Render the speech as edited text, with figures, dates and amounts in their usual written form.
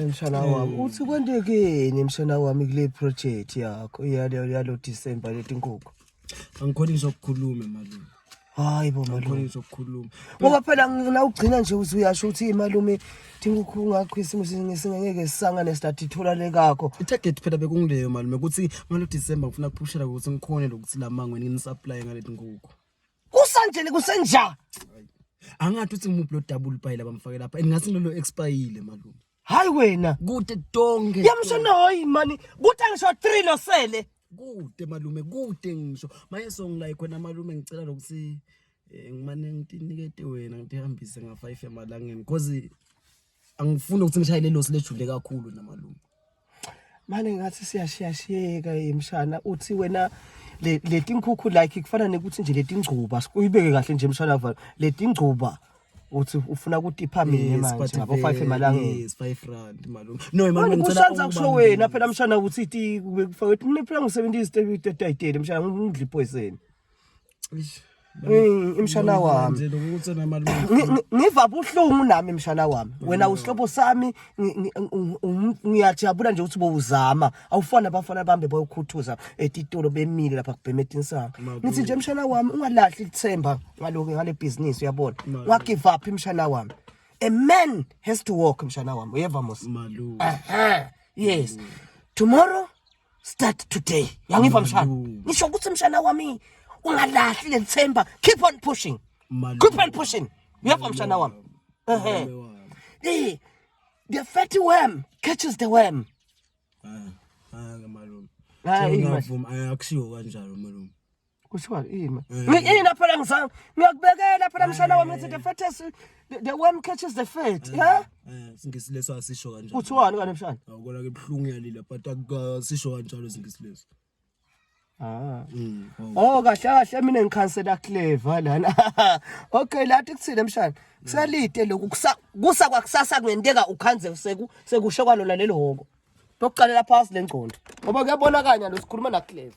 Mshana wami uthi kwendekeni mshana wami kule project yakho yalo December letinkukhu. Angikholisa ukukhuluma malume. Hayi bo malume. Angikholisa ukukhuluma. Ngoba phela ngina ugcina nje uzuyasho ukuthi malume tinkukhu ngakho isimo singeke sisangane start ithola lekakho. I-target phela bekungileyo malume ukuthi ngalo December ngifuna ukuphushela ukuthi ngikhone lokuthi lamangweni ngini-supply ngaleti nkukhu. Kusanjeni kusenja? Angathi uthi ngimuphi lo double pie labamfake lapha ngingasi lo expire malume. Hayi wena Kude donke. yamshana hoyi mani kuthi angisho 3 lo sele. Kude malume kude ngisho manje songilike wena malume ngicela lokuthi ngimane ngitinikete wena ngihambise nga5 emalangeni because angifuni ukuthi ngishayele lo silejule kakhulu namalume. Manje ngathi siyashiyashiyeka emshana uthi wena leti nkukhu like kufana nekuthi nje leti ngcuba uyibeke kahle nje emshana valo leti ngcuba uthi ufuna ukuthi iphamile manje ngabo 5 emalangeni. Yes 5 rand malume. No malume ngicela ukusanza kusho wena phela mshana uthi iti kufake mina phela ngisebenzisa itayiteli mshana ngidla ipoison. Imshana wami ngiva buhlungu nami mshana wami wena usihlobo sami ngiyajabula nje ukuthi bowuzama awufana abafana bambe bayokhuthuza etitolo bemile lapha kubhemethini sami ngithi nje mshana wami ungalahli ithemba ngaloko ngale business uyabona wa give up mshana wami a man has to walk mshana wami uyeva mos malume. Yes tomorrow start today yangiva mshana ngisho ukuthi mshana wami ungalahli lethemba keep on pushing keep on pushing uyapha mshana wami the fatty worm catches the worm malume. Ngiyavuma ayakushiwo kanjalo malume. kushiwa yini phela ngiyakubekela phela mshana wami ngithi the worm catches the fat singisileso asisho kanjalo kuthiwani kana mshana awukona ke ibhlungu yalila but akusisho kanjalo singisileso. Kahle mina ngikhansela Clever lana. Okay lathi kuthile mshana. Kusalide lokhu kusa kwakusasa kungenteka ukhanze sekusho kwalona lelo hoko. Bokuqalela phasi lengcondo. Ngoba kuyabonakala lo sikhuluma na Clever.